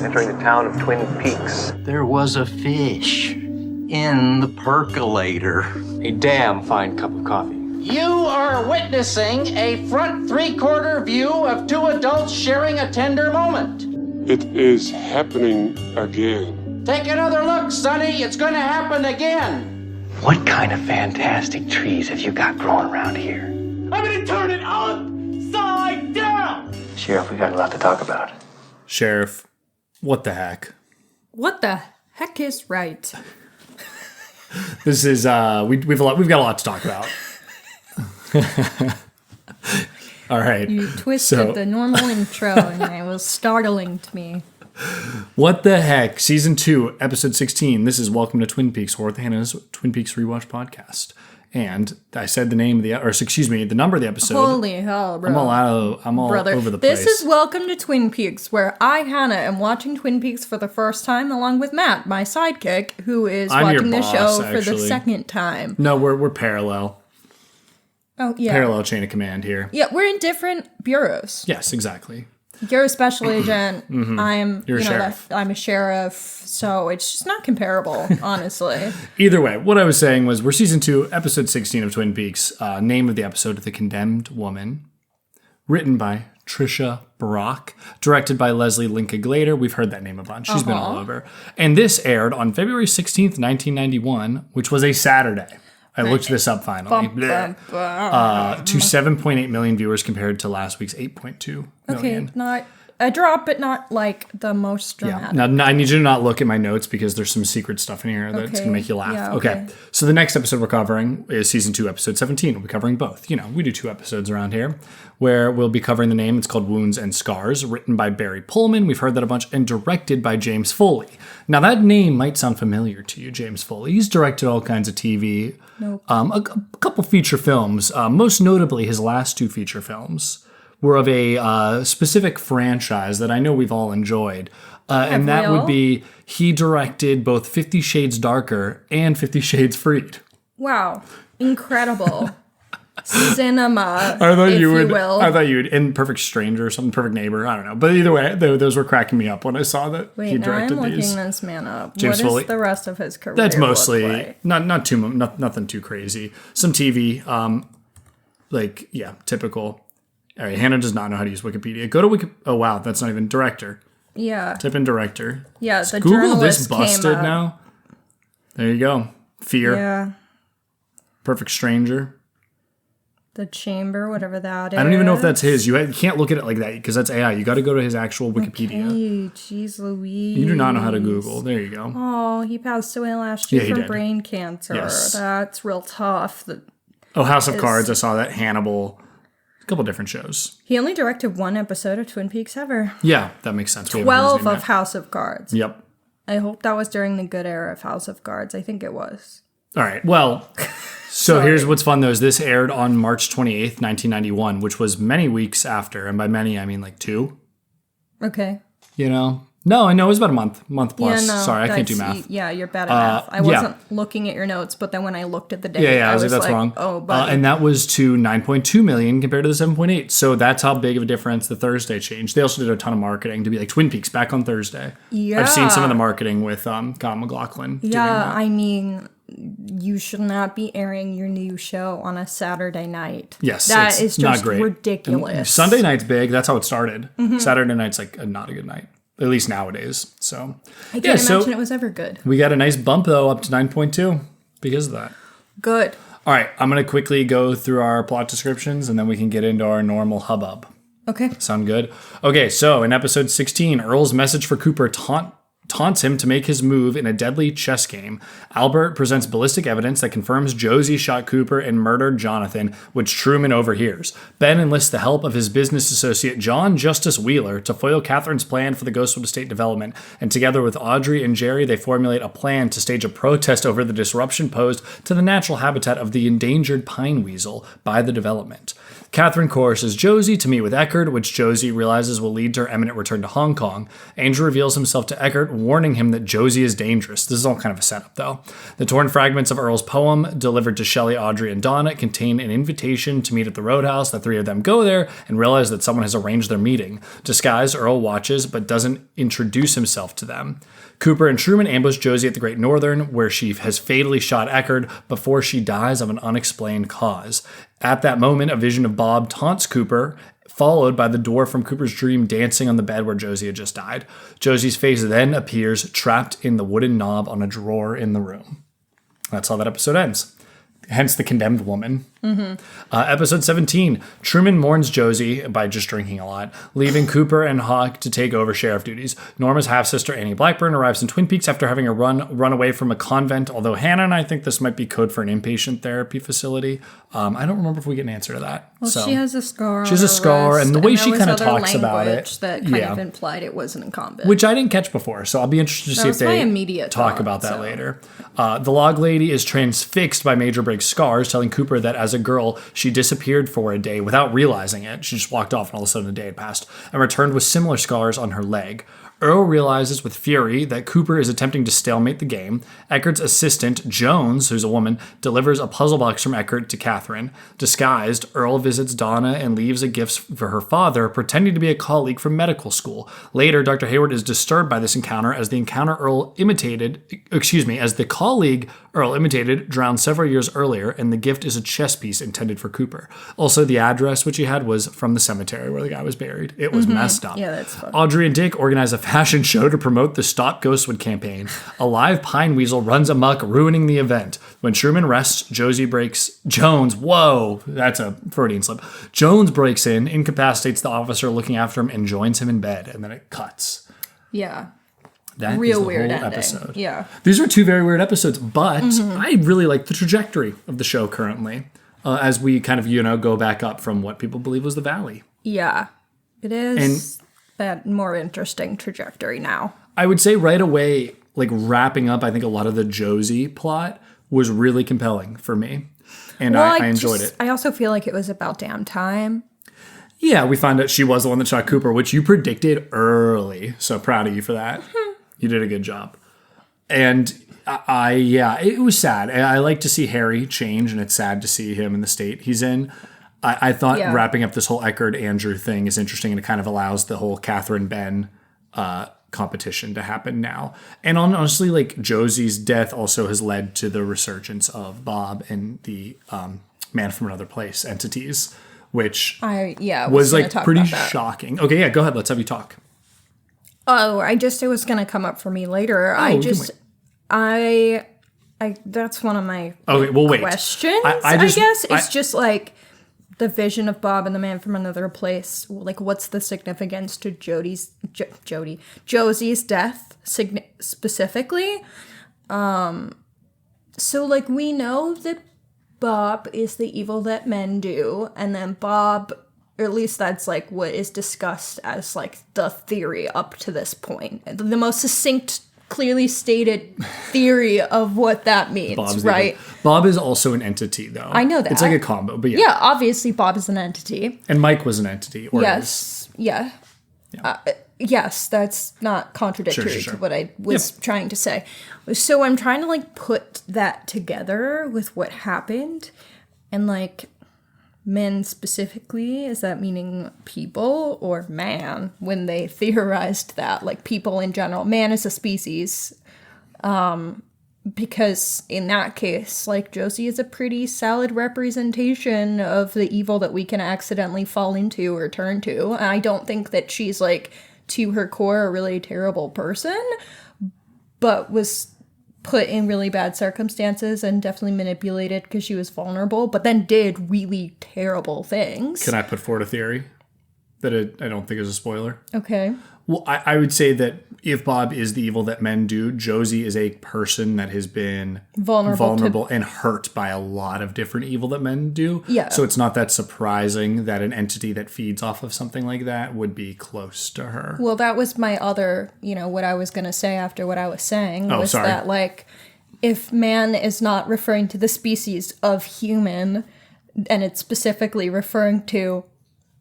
entering the town of Twin Peaks. There was a fish in the percolator. A damn fine cup of coffee. You are witnessing a front three-quarter view of two adults sharing a tender moment. It is happening again. Take another look, Sonny. It's gonna happen again. What kind of fantastic trees have you got growing around here? I'm gonna turn it upside down. Sheriff, we got a lot to talk about. Sheriff, what the heck? What the heck is right? This is we've got a lot to talk about. All right. You twisted the normal intro and it was startling to me. What the heck? Season 2, episode 16. This is Welcome to Twin Peaks, Hannah's Twin Peaks Rewatch podcast. And I said the name of the number of the episode. Holy hell, bro. I'm all Brother, over the place. This is Welcome to Twin Peaks, where I, Hannah, am watching Twin Peaks for the first time, along with Matt, my sidekick, who is watching the show for the second time. No, we're parallel. Oh, yeah. Parallel chain of command here. Yeah, we're in different bureaus. Yes, exactly. You're a special agent. You're a sheriff. I'm a sheriff, so it's just not comparable, honestly. Either way, what I was saying was we're season 2, episode 16 of Twin Peaks. Name of the episode, The Condemned Woman. Written by Tricia Brock. Directed by Lesli Linka Glatter. We've heard that name a bunch. She's been all over. And this aired on February 16th, 1991, which was a Saturday. I looked this up finally. To 7.8 million viewers compared to last week's 8.2 million. Okay, not a drop, but not like the most dramatic. Yeah. Now, I need you to not look at my notes because there's some secret stuff in here that's going to make you laugh. Yeah, okay. So the next episode we're covering is season 2, episode 17. We'll be covering both. You know, we do 2 episodes around here where we'll be covering the name. It's called Wounds and Scars, written by Barry Pullman. We've heard that a bunch, and directed by James Foley. Now, that name might sound familiar to you, James Foley. He's directed all kinds of TV. Nope. A couple feature films. Most notably, his last 2 feature films were of a specific franchise that I know we've all enjoyed. And that would be, he directed both 50 Shades Darker and 50 Shades Freed. Wow. Incredible. Cinema, I thought if you would. will. I thought you would. In Perfect Stranger or something, Perfect Neighbor. I don't know. But either way, those were cracking me up when I saw that he directed I'm these. looking this man up. James what Foley. is the rest of his career? That's mostly like? nothing too crazy. Some TV, typical. All right, Hannah does not know how to use Wikipedia. Go to Wiki. Oh wow, that's not even director. Yeah. Type in director. Yeah, the Google journalist this busted came up. now. There you go. Fear. Yeah. Perfect Stranger. The Chamber, whatever that is. I don't even know if that's his. You can't look at it like that because that's AI. You got to go to his actual Wikipedia. Okay, jeez Louise. You do not know how to Google. There you go. Oh, he passed away last year Yeah, he from did. brain cancer. Yes. That's real tough. House of Cards. I saw that. Hannibal. A couple different shows. He only directed 1 episode of Twin Peaks ever. Yeah, that makes sense. 12 of House of Cards. Yep. I hope that was during the good era of House of Cards. I think it was. All right. Well, so here's what's fun, though, is this aired on March 28th, 1991, which was many weeks after. And by many, I mean like 2. Okay. You know? No, I know. It was about a month plus. Yeah, no, Sorry, I can't do math. Yeah, you're bad at math. I wasn't looking at your notes, but then when I looked at the date, Yeah, I was like, that's wrong. Oh, but and that was to 9.2 million compared to the 7.8. So that's how big of a difference the Thursday changed. They also did a ton of marketing to be like Twin Peaks back on Thursday. Yeah. I've seen some of the marketing with Kyle MacLachlan. Yeah, I mean, you should not be airing your new show on a Saturday night. Yes, that it's is not just great. ridiculous. And Sunday night's big. That's how it started. Mm-hmm. Saturday night's like not a good night, at least nowadays. So I can't imagine it was ever good. We got a nice bump though, up to 9.2 because of that. Good. All right, I'm gonna quickly go through our plot descriptions and then we can get into our normal hubbub. Okay. Sound good? Okay, so in episode 16, Earl's message for Cooper taunts him to make his move in a deadly chess game. Albert presents ballistic evidence that confirms Josie shot Cooper and murdered Jonathan, which Truman overhears. Ben enlists the help of his business associate John Justice Wheeler to foil Catherine's plan for the Ghostwood Estate development, and together with Audrey and Jerry, they formulate a plan to stage a protest over the disruption posed to the natural habitat of the endangered pine weasel by the development. Catherine coerces Josie to meet with Eckert, which Josie realizes will lead to her imminent return to Hong Kong. Angel reveals himself to Eckert, warning him that Josie is dangerous. This is all kind of a setup, though. The torn fragments of Earl's poem, delivered to Shelley, Audrey, and Donna, contain an invitation to meet at the Roadhouse. The three of them go there and realize that someone has arranged their meeting. Disguised, Earl watches, but doesn't introduce himself to them. Cooper and Truman ambush Josie at the Great Northern, where she has fatally shot Eckert before she dies of an unexplained cause. At that moment, a vision of Bob taunts Cooper, followed by the dwarf from Cooper's dream dancing on the bed where Josie had just died. Josie's face then appears trapped in the wooden knob on a drawer in the room. That's how that episode ends. Hence the condemned woman. Episode 17. Truman mourns Josie by just drinking a lot, leaving Cooper and Hawk to take over sheriff duties. Norma's half-sister Annie Blackburn arrives in Twin Peaks after having a run away from a convent, although Hanna and I think this might be code for an inpatient therapy facility. I don't remember if we get an answer to that. Well, she has a scar. She has a scar, and the way she kind of talks about it. That kind of implied it wasn't a convent. Which I didn't catch before, so I'll be interested to see if they talk about that later. The log lady is transfixed by Major Bregg's scars, telling Cooper that as a girl, she disappeared for a day without realizing it. She just walked off and all of a sudden a day had passed and returned with similar scars on her leg. Earl realizes with fury that Cooper is attempting to stalemate the game. Eckert's assistant, Jones, who's a woman, delivers a puzzle box from Eckert to Catherine. Disguised, Earl visits Donna and leaves a gift for her father, pretending to be a colleague from medical school. Later, Dr. Hayward is disturbed by this encounter as the colleague Earl imitated drowned several years earlier, and the gift is a chess piece intended for Cooper. Also, the address which he had was from the cemetery where the guy was buried. It was messed up. Yeah, that's fun. Audrey and Dick organize a fashion show to promote the Stop Ghostwood campaign. A live pine weasel runs amok, ruining the event. When Truman rests, Jones, whoa, that's a Freudian slip. Jones breaks in, incapacitates the officer looking after him, and joins him in bed, and then it cuts. Yeah. That real is the weird whole ending. episode. Yeah. These are two very weird episodes, but I really like the trajectory of the show currently, as we kind of, go back up from what people believe was the valley. Yeah. It is that more interesting trajectory now. I would say right away, like wrapping up, I think a lot of the Josie plot was really compelling for me. And I enjoyed it. I also feel like it was about damn time. Yeah, we found out she was the one that shot Cooper, which you predicted early. So proud of you for that. You did a good job. And it was sad. I like to see Harry change, and it's sad to see him in the state he's in. I thought wrapping up this whole Eckert-Andrew thing is interesting, and it kind of allows the whole Catherine-Ben competition to happen now. And honestly, like, Josie's death also has led to the resurgence of Bob and the Man from Another Place entities, which was like pretty shocking. Okay, yeah, go ahead. Let's have you talk. Oh, it was going to come up for me later. That's one of my questions, I guess. It's just like the vision of Bob and the Man from Another Place. Like, what's the significance to Josie's death specifically? So, like, we know that Bob is the evil that men do, and then Bob, or at least that's like what is discussed as like the theory up to this point. The most succinct, clearly stated theory of what that means, right? Bob is also an entity, though. I know that. It's like a combo, but yeah. Yeah, obviously Bob is an entity. And Mike was an entity. Yes, yeah. Yes, that's not contradictory to what I was trying to say. So I'm trying to like put that together with what happened, and like men specifically, is that meaning people or man when they theorized that? Like people in general, man as a species, because in that case, like Josie is a pretty solid representation of the evil that we can accidentally fall into or turn to. And I don't think that she's like to her core a really terrible person, but was put in really bad circumstances and definitely manipulated because she was vulnerable, but then did really terrible things. Can I put forward a theory that I don't think is a spoiler? Okay. Well, I would say that if Bob is the evil that men do, Josie is a person that has been vulnerable and hurt by a lot of different evil that men do. Yeah. So it's not that surprising that an entity that feeds off of something like that would be close to her. Well, that was my other, what I was going to say after what I was saying that, like, if man is not referring to the species of human, and it's specifically referring to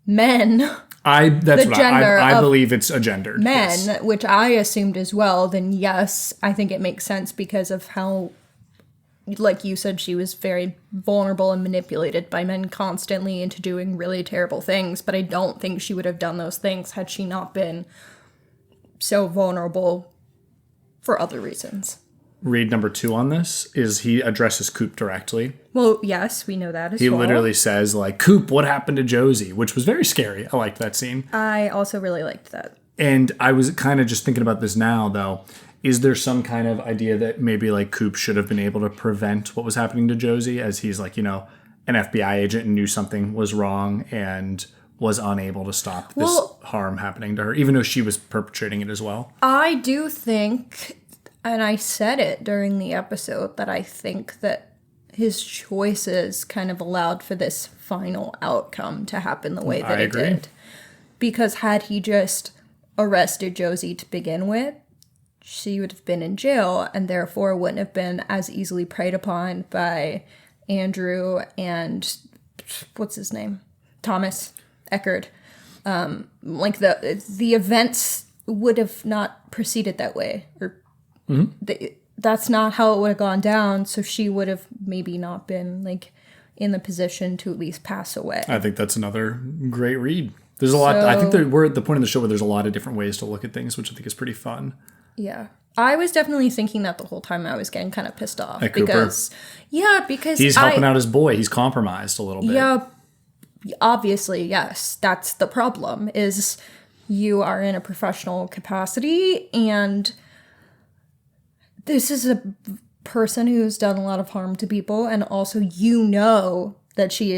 men. I gender believe it's a gendered. Men, yes. which I assumed as well, then yes, I think it makes sense because of how, like you said, she was very vulnerable and manipulated by men constantly into doing really terrible things, but I don't think she would have done those things had she not been so vulnerable for other reasons. Read number 2 on this is he addresses Coop directly. Well, yes, we know that as well. He literally says, like, Coop, what happened to Josie? Which was very scary. I liked that scene. I also really liked that. And I was kind of just thinking about this now, though. Is there some kind of idea that maybe, like, Coop should have been able to prevent what was happening to Josie, as he's, like, you know, an FBI agent and knew something was wrong and was unable to stop this harm happening to her, even though she was perpetrating it as well? I do think, and I said it during the episode, that I think that his choices kind of allowed for this final outcome to happen the way that it did. Because had he just arrested Josie to begin with, she would have been in jail and therefore wouldn't have been as easily preyed upon by Andrew and, what's his name? Thomas Eckerd. Like the events would have not proceeded that way, or that's not how it would have gone down. So she would have maybe not been like in the position to at least pass away. I think that's another great read. There's a lot. I think we're at the point in the show where there's a lot of different ways to look at things, which I think is pretty fun. Yeah. I was definitely thinking that the whole time. I was getting kind of pissed off. At Cooper? Because he's helping out his boy. He's compromised a little bit. Yeah, obviously, yes. That's the problem, is you are in a professional capacity, and this is a person who's done a lot of harm to people, and also you know that she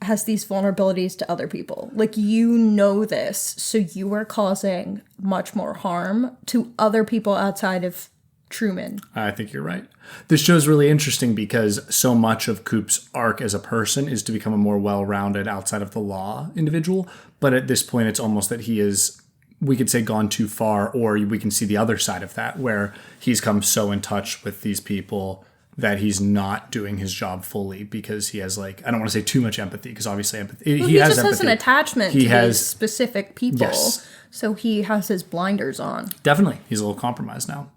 has these vulnerabilities to other people. Like, you know this, so you are causing much more harm to other people outside of Truman. I think you're right. This show's really interesting because so much of Coop's arc as a person is to become a more well-rounded, outside of the law individual. But at this point, it's almost that he is, we could say, gone too far, or we can see the other side of that, where he's come so in touch with these people that he's not doing his job fully because he has, like, I don't want to say too much empathy, because obviously empathy. Well, he just has an attachment to these specific people. Yes. So he has his blinders on. Definitely. He's a little compromised now.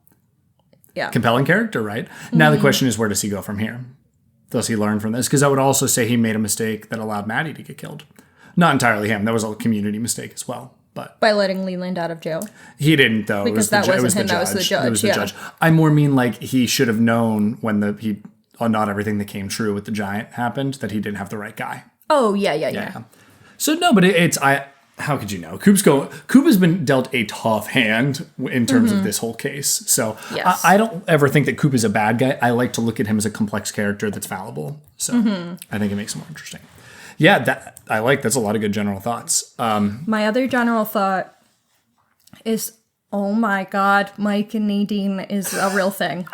Yeah. Compelling character, right? Now the question is, where does he go from here? Does he learn from this? Because I would also say he made a mistake that allowed Maddie to get killed. Not entirely him. That was a community mistake as well. But by letting Leland out of jail. He didn't, though. Because that wasn't him, that was the judge. It was the judge. I more mean, like, he should have known when not everything that came true with the giant happened, that he didn't have the right guy. Oh, yeah. So, no, but how could you know? Coop has been dealt a tough hand in terms of this whole case. So yes. I don't ever think that Coop is a bad guy. I like to look at him as a complex character that's fallible. So I think it makes him more interesting. Yeah, that's a lot of good general thoughts. My other general thought is, oh my God, Mike and Nadine is a real thing.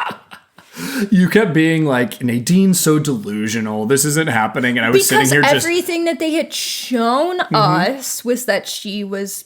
You kept being like, Nadine's so delusional. This isn't happening. And I was sitting here just... Because everything that they had shown us was that she was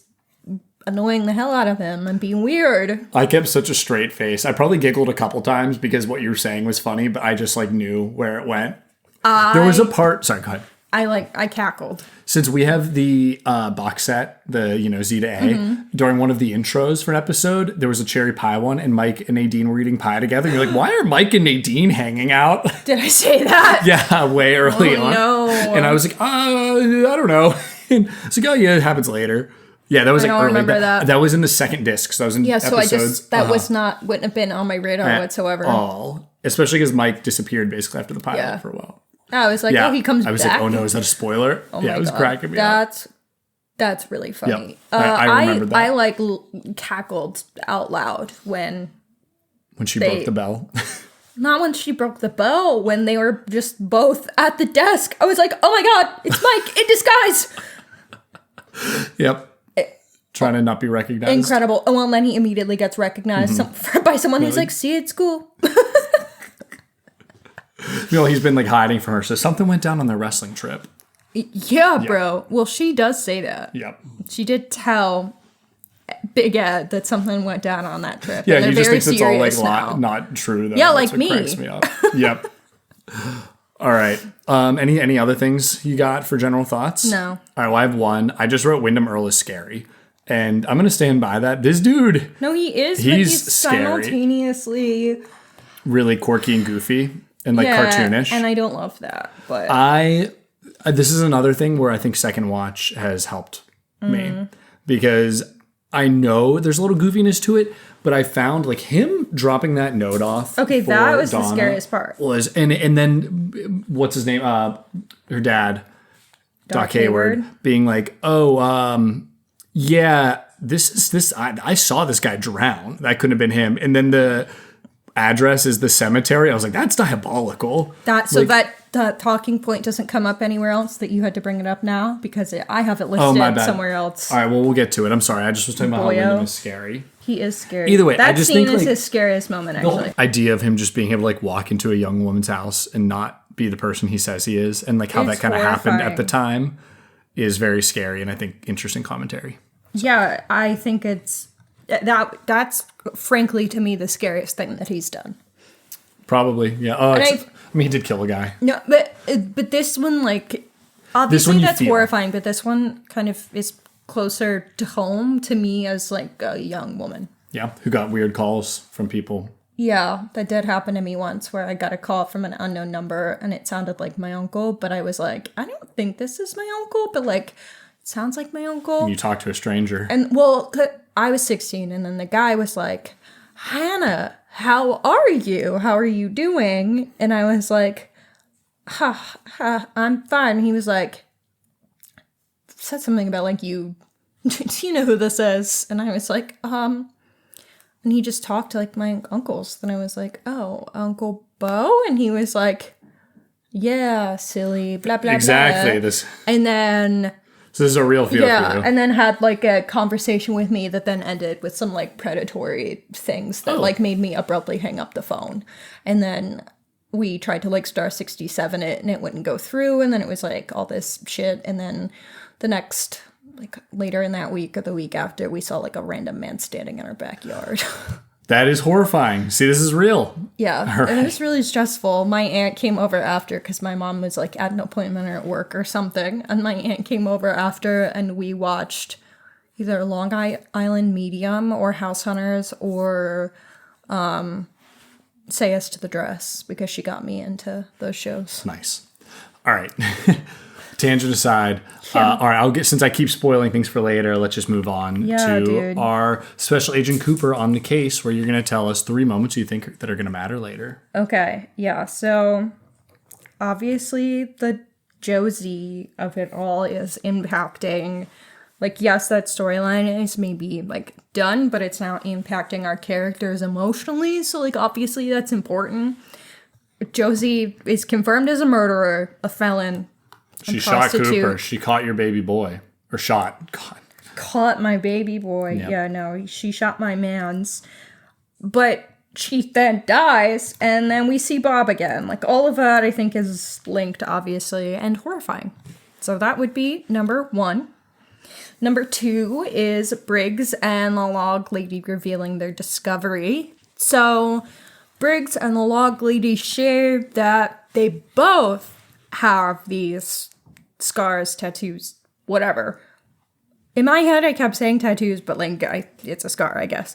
annoying the hell out of him and being weird. I kept such a straight face. I probably giggled a couple times because what you were saying was funny, but I just like knew where it went. There was a part... Sorry, go ahead. I cackled. Since we have the box set, the Z to A, during one of the intros for an episode, there was a cherry pie one, and Mike and Nadine were eating pie together. And you're like, why are Mike and Nadine hanging out? Did I say that? Yeah, way early on. No. And I was like, I don't know. And it's like, oh yeah, it happens later. Yeah, that was like early. Remember that. That was in the second disc. So that was in episodes. Wouldn't have been on my radar whatsoever. All. Especially because Mike disappeared basically after the pilot for a while. I was like, he comes back. I was like, oh no, is that a spoiler? Oh yeah, it was cracking me up. That's really funny. Yep. I remember that. I cackled out loud when she broke the bell. Not when she broke the bell, when they were just both at the desk. I was like, oh my God, it's Mike in disguise. Yep. Trying to not be recognized. Incredible. Oh, and then he immediately gets recognized by someone who's like, see you at school. He's been like hiding from her. So something went down on their wrestling trip. Yeah, bro. Well, she does say that. Yep. She did tell Big Ed that something went down on that trip. Yeah, he just thinks it's all like not true though. Yeah, That's like me. Cracks me up. Yep. All right. Any other things you got for general thoughts? No. All right. Well, I have one. I just wrote Wyndham Earl is scary. And I'm going to stand by that. This dude. No, he is. He's simultaneously really quirky and goofy and like cartoonish. And I don't love that. But this is another thing where I think second watch has helped me because I know there's a little goofiness to it, but I found like him dropping that note off. Okay, for that was Donna the scariest part. Was and then what's his name? Her dad, Doc Hayward, being like, yeah, this. I saw this guy drown. That couldn't have been him. And then the address is the cemetery. I was like, that's diabolical. That talking point doesn't come up anywhere else that you had to bring it up now because I have it listed somewhere else. All right, well, we'll get to it. I'm sorry. I just was talking about how Wyndham is scary. He is scary. Either way, that I just scene think is his scariest moment, actually. The whole idea of him just being able to like walk into a young woman's house and not be the person he says he is, and like how that kind of happened at the time, is very scary and I think interesting commentary. Yeah, I think that's frankly to me the scariest thing that he's done. Probably, yeah. I mean, he did kill a guy. No, but this one, like, obviously that's horrifying, but this one kind of is closer to home to me as, like, a young woman. Yeah, who got weird calls from people. Yeah, that did happen to me once where I got a call from an unknown number and it sounded like my uncle, but I was like, I don't think this is my uncle, but, like, it sounds like my uncle. And you talk to a stranger. And, well, I was 16, and then the guy was like, Hanna, how are you? How are you doing? And I was like, I'm fine. And he was like, said something about like, do you know who this is? And I was like, and he just talked to like my uncles. Then I was like, oh, Uncle Bo? And he was like, yeah, silly, blah, blah, exactly. Blah. And then... So this is a real feel for you. And then had like a conversation with me that then ended with some like predatory things that like made me abruptly hang up the phone. And then we tried to like star 67 it and it wouldn't go through. And then it was like all this shit. And then the next, like later in that week or the week after, we saw like a random man standing in our backyard. That is horrifying. See, this is real. Yeah, right. It was really stressful. My aunt came over after because my mom was like at an appointment or at work or something. And my aunt came over after and we watched either Long Island Medium or House Hunters or Say Yes to the Dress because she got me into those shows. Nice. All right. Tangent aside, all right, since I keep spoiling things for later, let's just move on to our Special Agent Cooper on the case, where you're going to tell us 3 moments you think that are going to matter later. Okay, yeah, so obviously the Josie of it all is impacting, like, yes, that storyline is maybe, like, done, but it's now impacting our characters emotionally, so, like, obviously that's important. Josie is confirmed as a murderer, a felon. She shot Cooper. She caught your baby boy. Or shot. God. Caught my baby boy. Yep. Yeah, no, she shot my mans. But she then dies, and then we see Bob again. Like, all of that, I think, is linked, obviously, and horrifying. So that would be number 1. Number 2 is Briggs and the Log Lady revealing their discovery. So, Briggs and the Log Lady share that they both have these scars, tattoos, whatever. In my head, I kept saying tattoos, but like, it's a scar, I guess.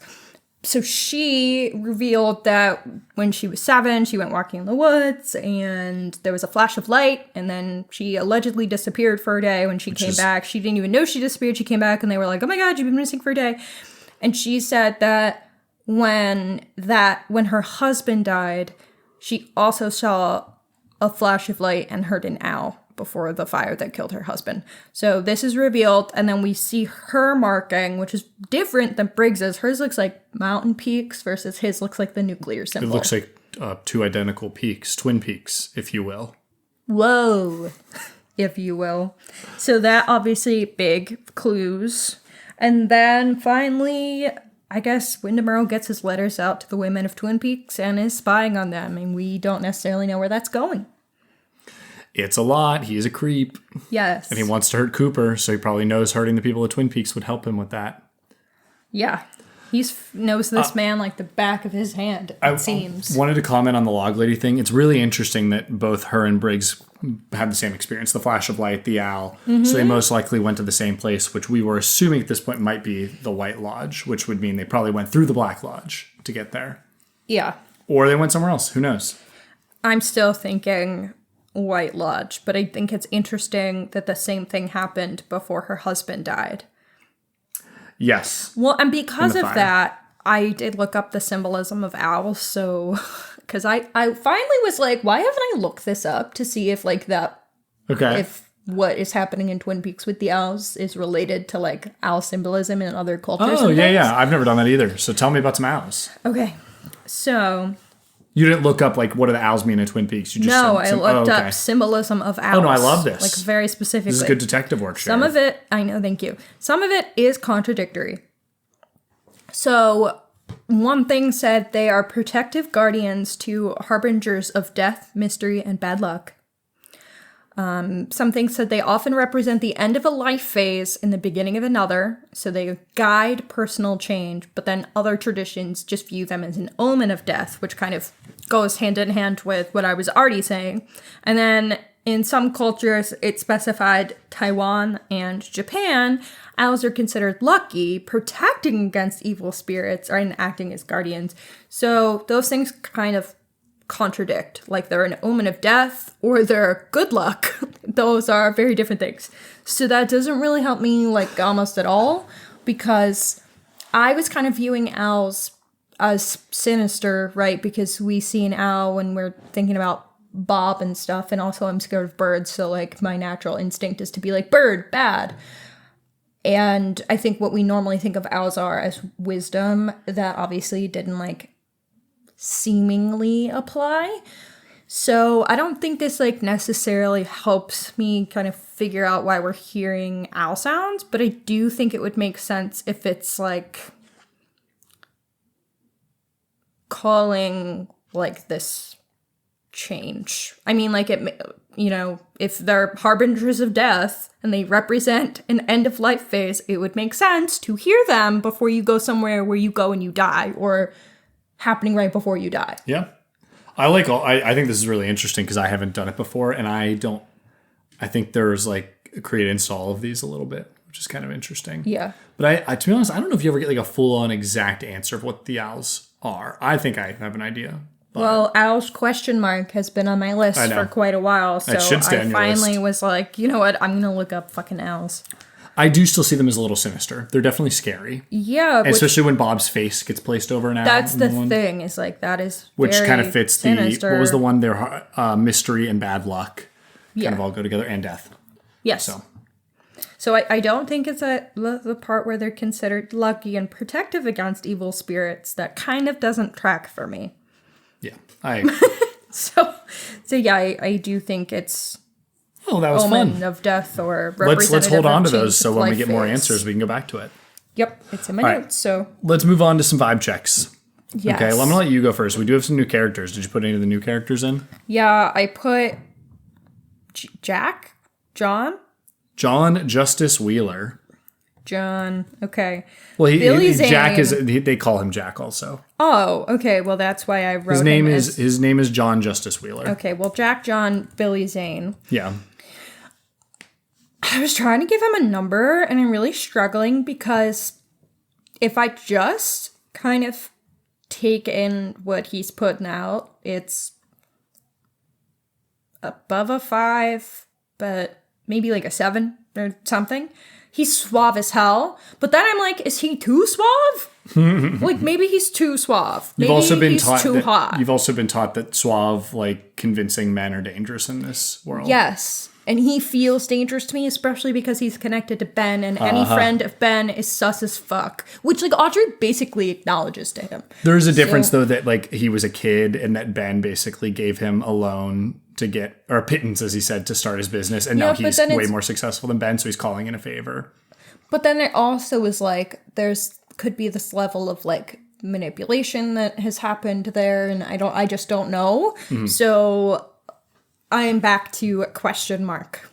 So she revealed that when she was 7, she went walking in the woods, and there was a flash of light, and then she allegedly disappeared for a day. When she came back, she didn't even know she disappeared. She came back, and they were like, oh my god, you've been missing for a day. And she said that when her husband died, she also saw a flash of light and heard an owl before the fire that killed her husband. So this is revealed, and then we see her marking, which is different than Briggs's. Hers looks like mountain peaks versus his looks like the nuclear symbol. It looks like 2 identical peaks, Twin Peaks, if you will. Whoa, if you will. So that obviously big clues. And then finally, I guess Wyndham Earl gets his letters out to the women of Twin Peaks and is spying on them, and we don't necessarily know where that's going. It's a lot. He's a creep. Yes. And he wants to hurt Cooper, so he probably knows hurting the people of Twin Peaks would help him with that. Yeah. He knows this man like the back of his hand, it seems. I wanted to comment on the log lady thing. It's really interesting that both her and Briggs had the same experience, the flash of light, the owl. So they most likely went to the same place, which we were assuming at this point might be the White Lodge, which would mean they probably went through the Black Lodge to get there. Yeah. Or they went somewhere else. Who knows? I'm still thinking White Lodge, but I think it's interesting that the same thing happened before her husband died. Yes. Well, and because of that, I did look up the symbolism of owls, so... Because I finally was like, why haven't I looked this up to see if, like, that... Okay. If what is happening in Twin Peaks with the owls is related to, like, owl symbolism in other cultures Oh, and yeah, things. yeah. I've never done that either. So tell me about some owls. Okay. So... You didn't look up, like, what do the owls mean in Twin Peaks? You just I looked up symbolism of owls. Oh, no, I love this. Like, very specifically. This is good detective work, Sheriff. Some of it, I know, thank you. Some of it is contradictory. So, one thing said they are protective guardians to harbingers of death, mystery, and bad luck. Some things said they often represent the end of a life phase and the beginning of another, so they guide personal change, but then other traditions just view them as an omen of death, which kind of goes hand in hand with what I was already saying. And then in some cultures, it specified Taiwan and Japan, owls are considered lucky, protecting against evil spirits and acting as guardians. So those things kind of contradict, like they're an omen of death or they're good luck. Those are very different things. So that doesn't really help me like almost at all, because I was kind of viewing owls as sinister, right? Because we see an owl when we're thinking about Bob and stuff, and also I'm scared of birds, so like my natural instinct is to be like, bird, bad. And I think what we normally think of owls are as wisdom, that obviously didn't like seemingly apply. So I don't think this like necessarily helps me kind of figure out why we're hearing owl sounds, but I do think it would make sense if it's like calling like this change. I mean, like it, you know, if they're harbingers of death and they represent an end of life phase, it would make sense to hear them before you go somewhere where you go and you die, or happening right before you die. Yeah. I think this is really interesting because I haven't done it before, and I think there's like a create install of these a little bit, which is kind of interesting. Yeah. But I to be honest, I don't know if you ever get like a full on exact answer of what the owls are. I think I have an idea. Well, owls question mark has been on my list for quite a while, so I finally was like, you know what, I'm gonna look up fucking owls. I do still see them as a little sinister. They're definitely scary. Yeah. Especially when Bob's face gets placed over an owl. That's the thing, is like, that is which very kind of fits sinister. What was the one there? Mystery and bad luck kind of all go together, and death. Yes. So I don't think it's the part where they're considered lucky and protective against evil spirits. That kind of doesn't track for me. Yeah. So yeah, I do think it's... Oh, that was omen fun. Of death or representative. Let's hold on to those change so when we get more phase. answers, we can go back to it. Yep, it's in my notes. So let's move on to some vibe checks. Yes. Okay, well, I'm gonna let you go first. We do have some new characters. Did you put any of the new characters in? Yeah, I put John Justice Wheeler. John. Okay. Well, Billy Zane. Jack is. They call him Jack also. Oh, okay. Well, that's why I wrote his name is John Justice Wheeler. Okay. Well, Jack, John, Billy Zane. Yeah. I was trying to give him a number, and I'm really struggling because if I just kind of take in what he's putting out, it's above a 5, but maybe like a 7 or something. He's suave as hell, but then I'm like, is he too suave? Like, maybe he's too suave. Maybe he's too hot. You've also been taught that suave, like, convincing men are dangerous in this world. Yes. And he feels dangerous to me, especially because he's connected to Ben, and any friend of Ben is sus as fuck. Which, like, Audrey basically acknowledges to him. There's a difference, though, that, like, he was a kid and that Ben basically gave him a loan to get, or a pittance, as he said, to start his business. And now he's way more successful than Ben, so he's calling in a favor. But then it also is, like, could be this level of, like, manipulation that has happened there, and I just don't know. Mm-hmm. So I am back to a question mark.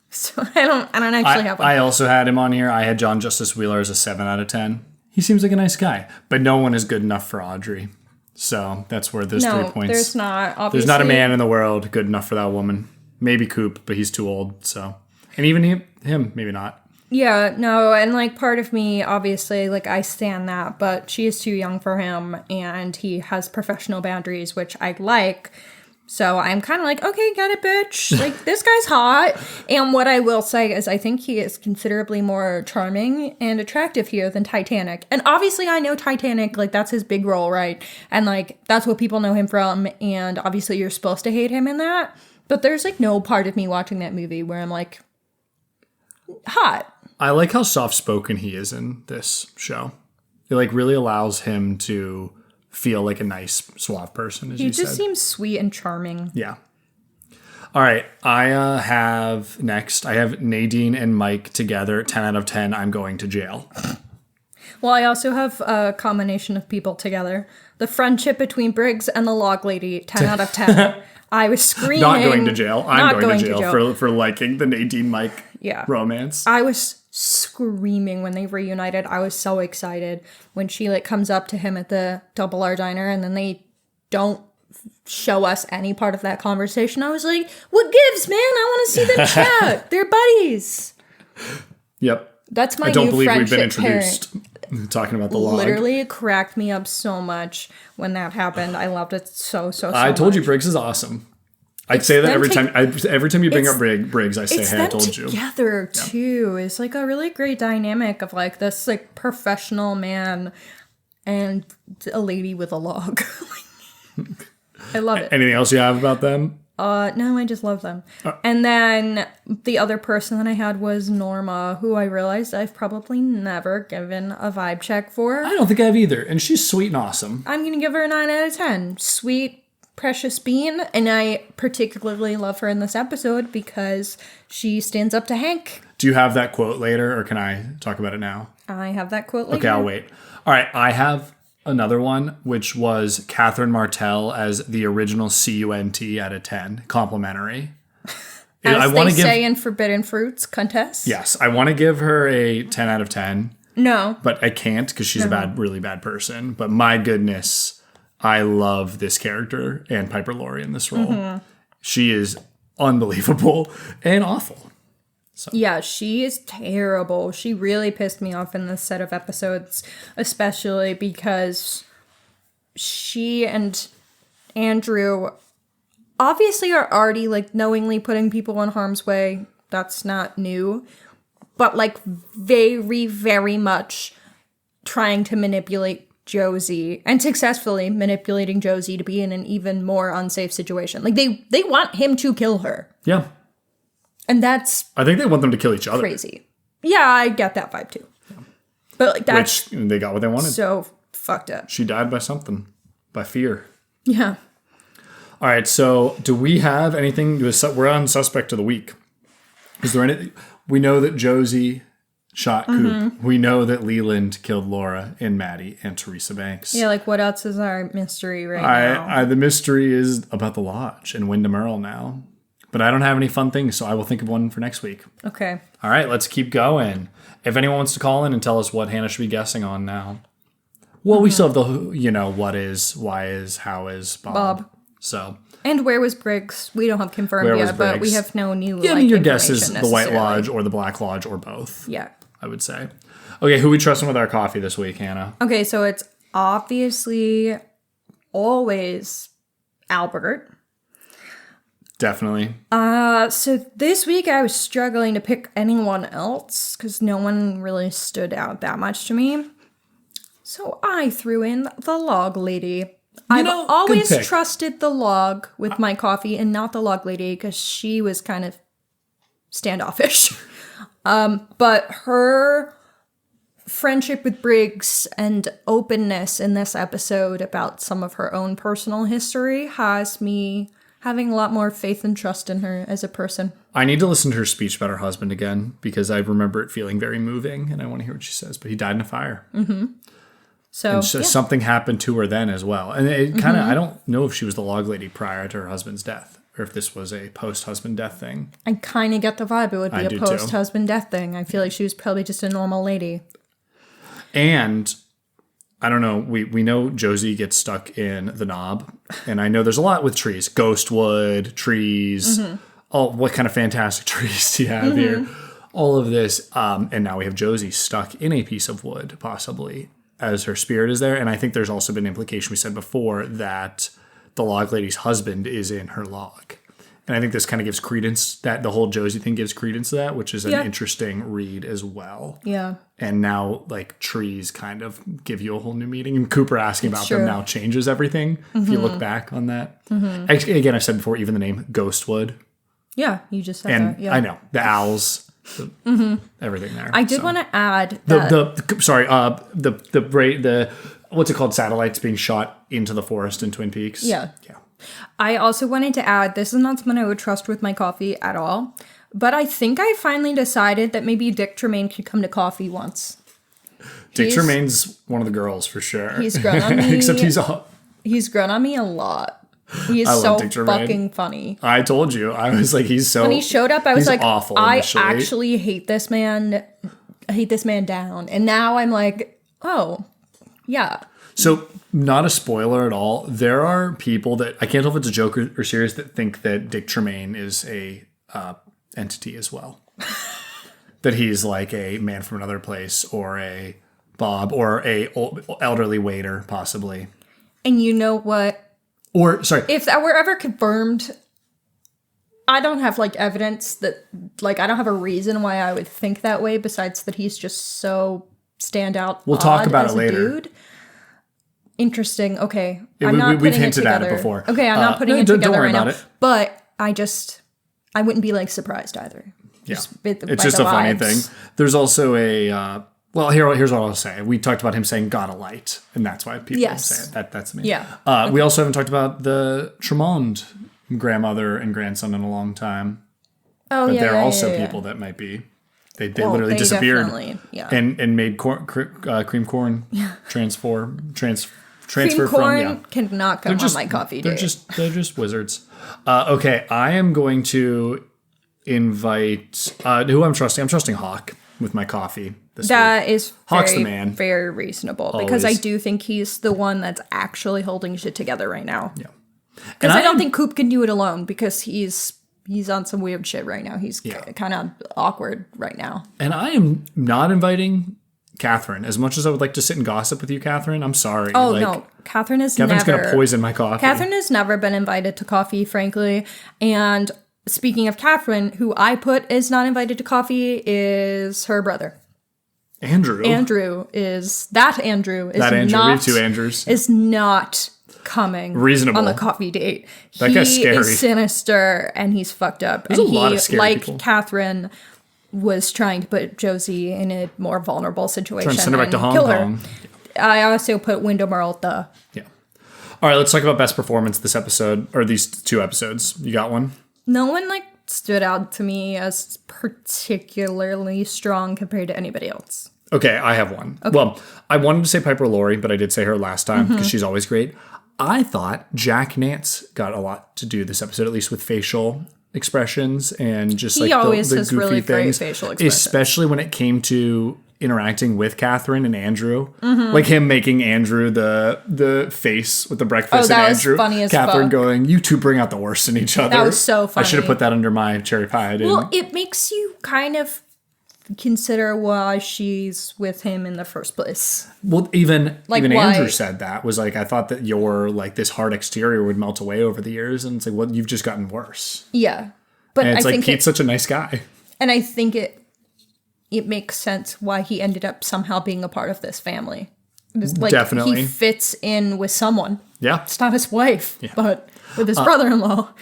So I don't actually have one. I also had him on here. I had John Justice Wheeler as a 7 out of 10. he seems like a nice guy. But no one is good enough for Audrey. So that's where there's 3 points. There's not. Obviously. There's not a man in the world good enough for that woman. Maybe Coop, but he's too old. So, and even him, maybe not. Yeah, no, and like part of me, obviously, like I stand that, but she is too young for him, and he has professional boundaries, which I like. So I'm kind of like, okay, get it, bitch. Like, this guy's hot. And what I will say is I think he is considerably more charming and attractive here than Titanic. And obviously I know Titanic, like that's his big role, right? And like, that's what people know him from. And obviously you're supposed to hate him in that. But there's like no part of me watching that movie where I'm like, hot. I like how soft-spoken he is in this show. It like really allows him to feel like a nice, suave person, as you said. He just seems sweet and charming. Yeah. All right. I have Nadine and Mike together. 10 out of 10. I'm going to jail. Well, I also have a combination of people together. The friendship between Briggs and the log lady. 10 out of 10. I was screaming. Not going to jail. I'm going to jail for liking the Nadine Mike romance. I was screaming when they reunited. I was so excited when she like comes up to him at the Double R diner and then they don't show us any part of that conversation. I was like, what gives, man? I want to see them chat. They're buddies. Yep. That's my I don't new believe we've friendship been introduced talking about the log. Literally, it cracked me up so much when that happened. I loved it so I told you Briggs is awesome. I'd say that every time you bring up Briggs, I say, hey, I told you. Together too. It's like a really great dynamic of like this like professional man and a lady with a log. I love it. Anything else you have about them? No, I just love them. And then the other person that I had was Norma, who I realized I've probably never given a vibe check for. I don't think I have either. And she's sweet and awesome. I'm going to give her a 9 out of 10. Sweet, precious bean. And I particularly love her in this episode because she stands up to Hank. Do you have that quote later, or can I talk about it now? I have that quote later. Okay, I'll wait. All right, I have another one, which was Catherine Martell as the original CUNT out of 10, complimentary. As they say in Forbidden Fruits contest. Yes, I want to give her a 10 out of 10. No. But I can't because she's a really bad person. But my goodness, I love this character and Piper Laurie in this role. Mm-hmm. She is unbelievable and awful. So. Yeah, she is terrible. She really pissed me off in this set of episodes, especially because she and Andrew obviously are already like knowingly putting people in harm's way. That's not new. But like very, very much trying to manipulate Josie and successfully manipulating Josie to be in an even more unsafe situation. Like they want him to kill her. Yeah. And that's... I think they want them to kill each other. Crazy. Yeah, I get that vibe too. But like that's... Which they got what they wanted. So fucked up. She died by something. By fear. Yeah. All right, so do we have anything... We're on Suspect of the Week. Is there anything... We know that Josie shot Coop. We know that Leland killed Laura and Maddie and Teresa Banks. Yeah, like what else is our mystery now? The mystery is about the Lodge and Wyndham Earl now. But I don't have any fun things, so I will think of one for next week. Okay. All right, let's keep going. If anyone wants to call in and tell us what Hannah should be guessing on now. Well, we still have the, what is, why is, how is, Bob. So. And where was Briggs? We don't have confirmed yet, but we have no new I mean, your guess is the White Lodge or the Black Lodge or both. Yeah. I would say. Okay, who we trusting with our coffee this week, Hannah? Okay, so it's obviously always Albert. Definitely. So this week I was struggling to pick anyone else because no one really stood out that much to me. So I threw in the log lady. I've always trusted the log with my coffee and not the log lady because she was kind of standoffish. But her friendship with Briggs and openness in this episode about some of her own personal history has me having a lot more faith and trust in her as a person. I need to listen to her speech about her husband again because I remember it feeling very moving and I want to hear what she says. But he died in a fire. Mm-hmm. So something happened to her then as well. And it kind of, I don't know if she was the log lady prior to her husband's death or if this was a post-husband death thing. I kind of get the vibe it would be a post-husband death thing. I feel like she was probably just a normal lady. And I don't know. We know Josie gets stuck in the knob, and I know there's a lot with trees. Ghostwood, trees. What kind of fantastic trees do you have here? All of this. And now we have Josie stuck in a piece of wood, possibly, as her spirit is there. And I think there's also been implication, we said before, that the log lady's husband is in her log. And I think this kind of gives credence, that the whole Josie thing gives credence to that, which is an interesting read as well. Yeah. And now, like, trees kind of give you a whole new meaning. And Cooper asking about them now changes everything, if you look back on that. Actually, again, I've said before, even the name Ghostwood. Yeah, you just said And that. Yeah. I know, the owls, everything there. I did want to add that... the what's it called? Satellites being shot into the forest in Twin Peaks. Yeah. Yeah. I also wanted to add, this is not something I would trust with my coffee at all, but I think I finally decided that maybe Dick Tremaine could come to coffee once. Dick Tremaine's one of the girls for sure. He's grown on me. Except he's grown on me a lot. He's I so love Dick Tremaine. fucking funny. I told you. I was like, he's so... When he showed up, I was like, awful I initially. actually hate this man. I hate this man down. And now I'm like, oh, yeah. So, not a spoiler at all. There are people that, I can't tell if it's a joke or serious, that think that Dick Tremaine is a entity as well. That he's like a man from another place, or a Bob, or a elderly waiter, possibly. And you know what? Or, sorry. If that were ever confirmed, I don't have, like, evidence that, like, I don't have a reason why I would think that way, besides that he's just so standout. We'll talk about as it later. Dude. Interesting. Okay. Yeah, I'm not we've putting hinted it together. at it before. Okay, I'm not putting it don't together worry right now. about it. But I wouldn't be, like, surprised either. Yeah. By It's just the a funny vibes. thing. There's also a... well, here's what I'll say. We talked about him saying "got a light," and that's why people say it. That's me. Yeah. We also haven't talked about the Tremond grandmother and grandson in a long time. Oh, but yeah. there are yeah, also yeah, yeah. people that might be. They Well, literally they disappeared yeah. and made cream corn transfer Cream from corn cannot come on my coffee They're date. they're just wizards. Okay, I am going to invite who I'm trusting. I'm trusting Hawk with my coffee. That is Hawk's very, the man. very reasonable because I Always. do think he's the one that's actually holding shit together right now. Yeah. Because I don't think Coop can do it alone because he's on some weird shit right now. He's kind of awkward right now. And I am not inviting Catherine as much as I would like to sit and gossip with you, Catherine. I'm sorry. Oh, no. Catherine's going to poison my coffee. Catherine has never been invited to coffee, frankly. And speaking of Catherine, who I put is not invited to coffee is her brother. Andrew. Andrew is not we have two Andrews. Is not coming Reasonable. on the coffee date. That guy's scary. He is sinister and he's fucked up. There's and a lot of scary people. Catherine was trying to put Josie in a more vulnerable situation. Trying to send her back to Hong kill Kong. Her. I also put Window Merle Yeah. All right, let's talk about best performance this episode, or these two episodes. You got one? No one stood out to me as particularly strong compared to anybody else. Okay, I have one. Okay. Well, I wanted to say Piper Laurie, but I did say her last time because she's always great. I thought Jack Nance got a lot to do this episode, at least with facial expressions and just he always the has goofy really things, great facial expressions. Especially when it came to interacting with Catherine and Andrew, like him making Andrew the face with the breakfast, and Andrew, funny as Catherine fuck. going, "You two bring out the worst in each other." That was so funny. I should have put that under my cherry pie. Well, it makes you kind of consider why she's with him in the first place. Well, even why? Andrew said that was like, I thought that your this hard exterior would melt away over the years, and it's like, well, you've just gotten worse. Yeah, but And it's I like think Pete's such a nice guy, and I think it makes sense why he ended up somehow being a part of this family. It's Definitely, he fits in with someone. Yeah, it's not his wife, but with his brother-in-law.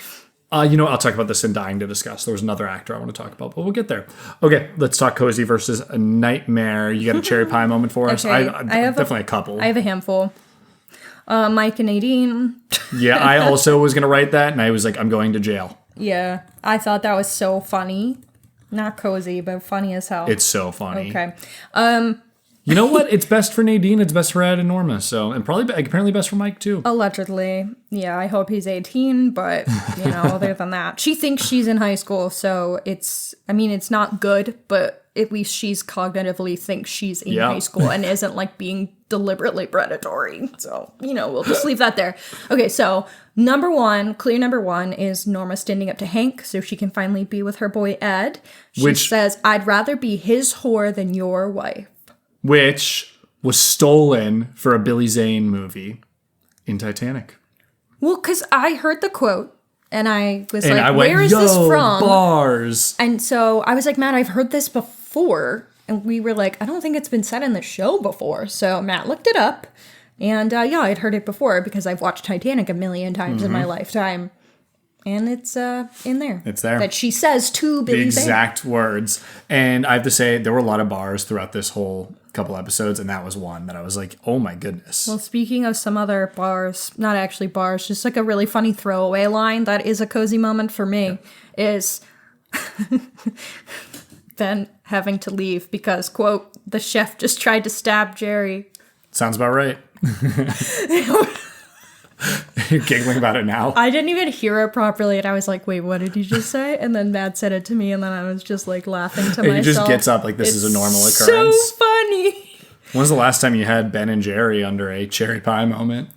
I'll talk about this in Dying to Discuss. There was another actor I want to talk about, but we'll get there. Okay, let's talk Cozy versus a Nightmare. You got a cherry pie moment for us? Okay, I have definitely a couple. I have a handful. Mike and Nadine. Yeah, I also was going to write that, and I was like, I'm going to jail. Yeah, I thought that was so funny. Not cozy, but funny as hell. It's so funny. Okay. You know what? It's best for Nadine. It's best for Ed and Norma. So, and probably apparently best for Mike too. Allegedly. Yeah, I hope he's 18, but, other than that. She thinks she's in high school, so it's not good, but at least she's cognitively thinks she's in high school and isn't like being deliberately predatory. So, we'll just leave that there. Okay, so clear number one is Norma standing up to Hank so she can finally be with her boy Ed. She says, I'd rather be his whore than your wife. Which was stolen for a Billy Zane movie in Titanic. Well, because I heard the quote and I was where is this from? Bars. And so I was like, Matt, I've heard this before. And we were like, I don't think it's been said in the show before. So Matt looked it up. And I'd heard it before because I've watched Titanic a million times in my lifetime. And it's in there. It's there. That she says to Billy Zane. The exact words. And I have to say, there were a lot of bars throughout this whole couple episodes. And that was one that I was like, oh my goodness. Well, speaking of some other bars, not actually bars, just like a really funny throwaway line that is a cozy moment for me is Ben having to leave because, quote, the chef just tried to stab Jerry. Sounds about right. You're giggling about it now. I didn't even hear it properly, and I was like, wait, what did you just say? And then Matt said it to me, and then I was just like laughing to myself. He just gets up like this is a normal occurrence. So funny. When was the last time you had Ben and Jerry under a cherry pie moment?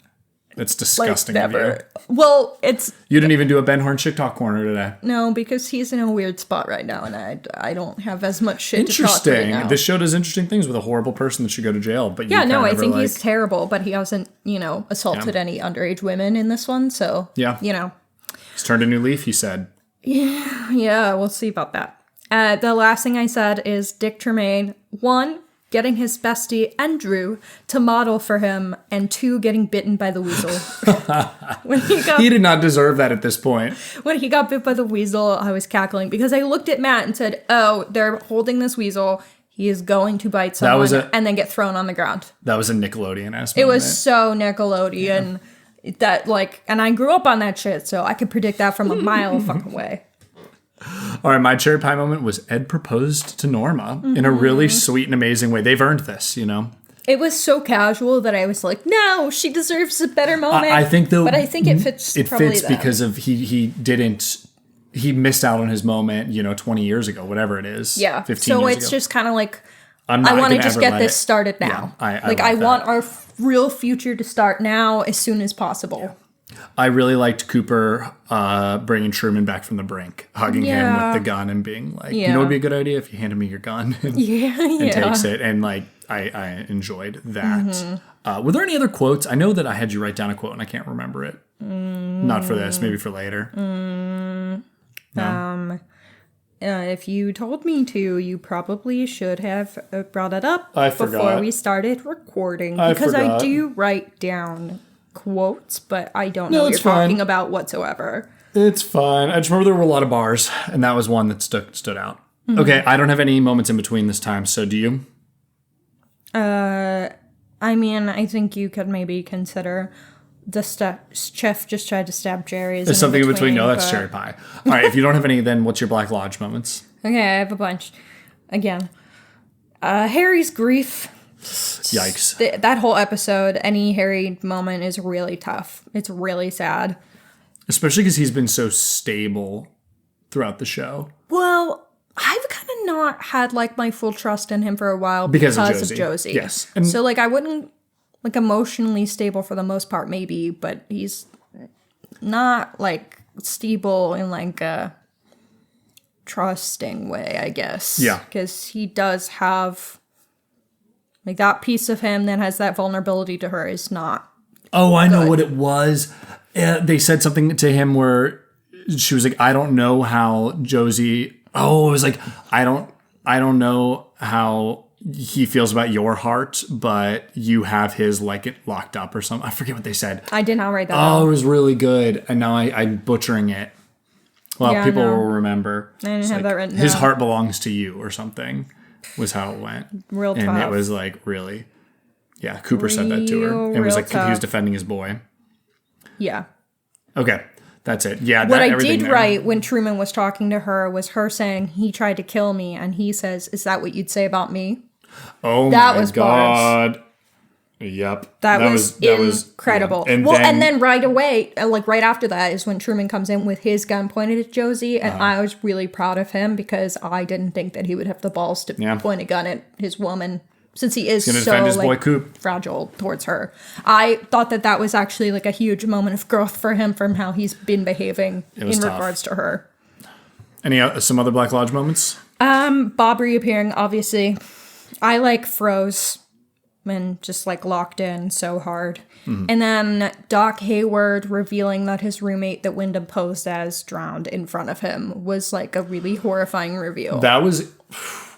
It's disgusting of you. Well, you didn't even do a Ben Horn Shit Talk Corner today. No, because he's in a weird spot right now, and I don't have as much shit to talk Interesting. right now. This show does interesting things with a horrible person that should go to jail. But I think he's terrible, but he hasn't, assaulted any underage women in this one, so, He's turned a new leaf, he said. Yeah, we'll see about that. The last thing I said is Dick Tremaine, 1, getting his bestie, Andrew, to model for him, and 2, getting bitten by the weasel. He did not deserve that at this point. When he got bit by the weasel, I was cackling because I looked at Matt and said, oh, they're holding this weasel. He is going to bite someone and then get thrown on the ground. That was a Nickelodeon-esque moment. It was so Nickelodeon that, and I grew up on that shit, so I could predict that from a mile fucking way. All right, my cherry pie moment was Ed proposed to Norma in a really sweet and amazing way. They've earned this, It was so casual that I was like, no, she deserves a better moment. I think but I think it fits. It fits because of he missed out on his moment, 20 years ago, whatever it is. Yeah. 15 so years it's ago. just kind of like, I want to just get this started now. Yeah, I want our real future to start now as soon as possible. Yeah. I really liked Cooper bringing Truman back from the brink, hugging him with the gun and being like, you know what would be a good idea if you handed me your gun and takes it. And I enjoyed that. Were there any other quotes? I know that I had you write down a quote and I can't remember it. Not for this, maybe for later. No? If you told me to, you probably should have brought it up before we started recording. Because I do write down quotes, but I don't know what you're talking about whatsoever. It's fine. I just remember there were a lot of bars, and that was one that stood out. Okay, I don't have any moments in between this time, so do you? I think you could maybe consider the chef just tried to stab Jerry. There's something in between. No, that's cherry pie. All right, if you don't have any, then what's your Black Lodge moments? Okay, I have a bunch. Again, Harry's grief. Yikes. That whole episode, any Harry moment is really tough. It's really sad. Especially because he's been so stable throughout the show. Well, I've kind of not had my full trust in him for a while because of Josie. Yes. And so I wouldn't emotionally stable for the most part, maybe, but he's not stable in a trusting way, I guess. Yeah. Because he does have that piece of him that has that vulnerability to her is not. Oh, I know what it was. They said something to him where she was like, I don't know how Josie. Oh, it was like, I don't know how he feels about your heart, but you have his it locked up or something. I forget what they said. I did not write that down. Oh, it was really good. And now I'm butchering it. Well, people will remember. I didn't have that written down. His heart belongs to you or something was how it went. Real tough. And it was really, yeah, Cooper said that to her. It was he was defending his boy. Yeah. Okay. That's it. Yeah. What I did write when Truman was talking to her was her saying he tried to kill me, and he says, "Is that what you'd say about me?" Oh that my was God. bars. Yep. That was incredible. Yeah. And then right away, like right after that is when Truman comes in with his gun pointed at Josie. And I was really proud of him because I didn't think that he would have the balls to point a gun at his woman. Since he is so like fragile towards her. I thought that was actually like a huge moment of growth for him from how he's been behaving in regards to her. Any some other Black Lodge moments? Bob reappearing, obviously. I like froze and just like locked in so hard. Mm-hmm. And then Doc Hayward revealing that his roommate that Wyndham posed as drowned in front of him was like a really horrifying reveal. That was...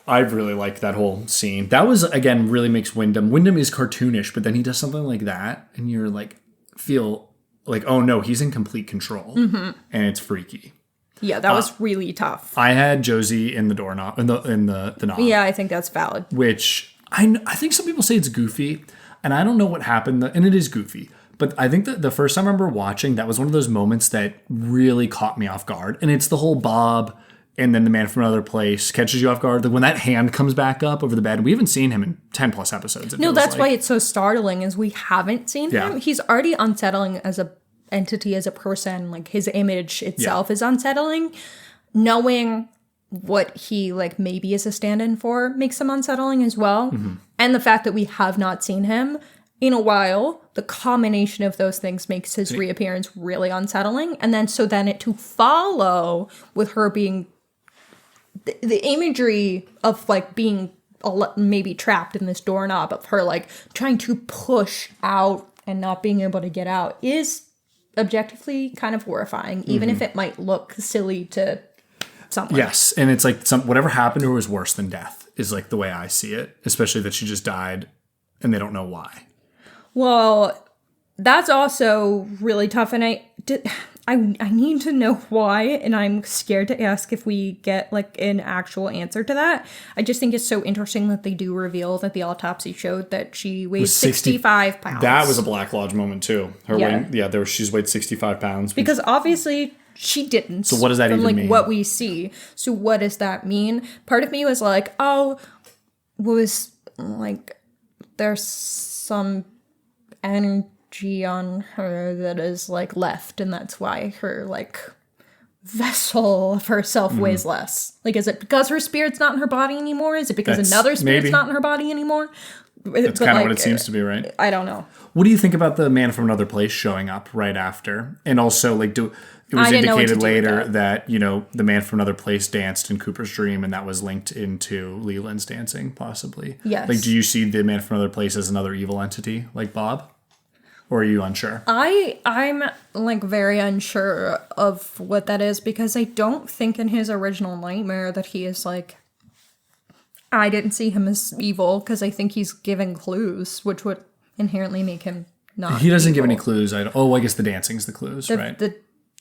I really liked that whole scene. That was, again, really makes Wyndham. Wyndham is cartoonish, but then he does something like that, and you're like, feel like, oh no, he's in complete control. Mm-hmm. And it's freaky. Yeah, that was really tough. I had Josie in the doorknob, in the knob. Yeah, I think that's valid. Which, I think some people say it's goofy, and I don't know what happened, and it is goofy. But I think that the first time I remember watching, that was one of those moments that really caught me off guard. And it's the whole Bob... and then the man from another place catches you off guard. Like when that hand comes back up over the bed, we haven't seen him in 10 plus episodes. No, that's why it's so startling is we haven't seen him. He's already unsettling as a entity, as a person. Like his image itself is unsettling. Knowing what he like maybe is a stand-in for makes him unsettling as well. Mm-hmm. And the fact that we have not seen him in a while, the combination of those things makes his reappearance really unsettling. And then it to follow with her being... The imagery of like being maybe trapped in this doorknob of her like trying to push out and not being able to get out is objectively kind of horrifying, even if it might look silly to someone. Yes, and it's like whatever happened to her was worse than death is like the way I see it, especially that she just died and they don't know why. Well, that's also really tough, and I need to know why, and I'm scared to ask if we get like an actual answer to that. I just think it's so interesting that they do reveal that the autopsy showed that she weighed 65 pounds. That was a Black Lodge moment too. Her weighing, she's weighed 65 pounds. Because obviously she didn't. So what does that even mean? What we see. So what does that mean? Part of me was like, was like there's some energy on her that is like left, and that's why her like vessel of herself weighs less. Like, is it because her spirit's not in her body anymore? Is it because another spirit's not in her body anymore? That's kind of what it seems to be, right? I don't know. What do you think about the man from another place showing up right after? And also, like, it was indicated later that, you know, the man from another place danced in Cooper's dream, and that was linked into Leland's dancing, possibly. Yes. Like, do you see the man from another place as another evil entity, like Bob? Or are you unsure? I'm like very unsure of what that is, because I don't think in his original nightmare that he is like, I didn't see him as evil, because I think he's giving clues, which would inherently make him not He doesn't evil. give any clues. I guess the dancing's the clues, right?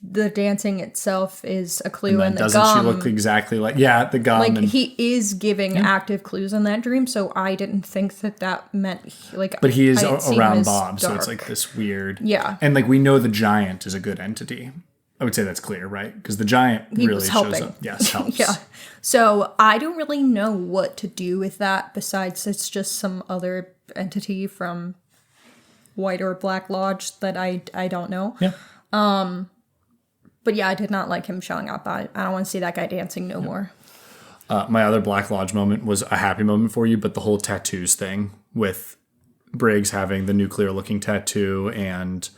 The dancing itself is a clue, and the doesn't gum. She look exactly like the gum? Like he is giving active clues in that dream, so I didn't think that meant like. But he is around dark. Bob, so it's like this weird. Yeah, and like we know the giant is a good entity. I would say that's clear, right? Because the giant really shows up. Yes, helps. Yeah. So I don't really know what to do with that. Besides, it's just some other entity from White or Black Lodge that I don't know. Yeah. But yeah, I did not like him showing up. I don't want to see that guy dancing no more. My other Black Lodge moment was a happy moment for you, but the whole tattoos thing with Briggs having the nuclear-looking tattoo and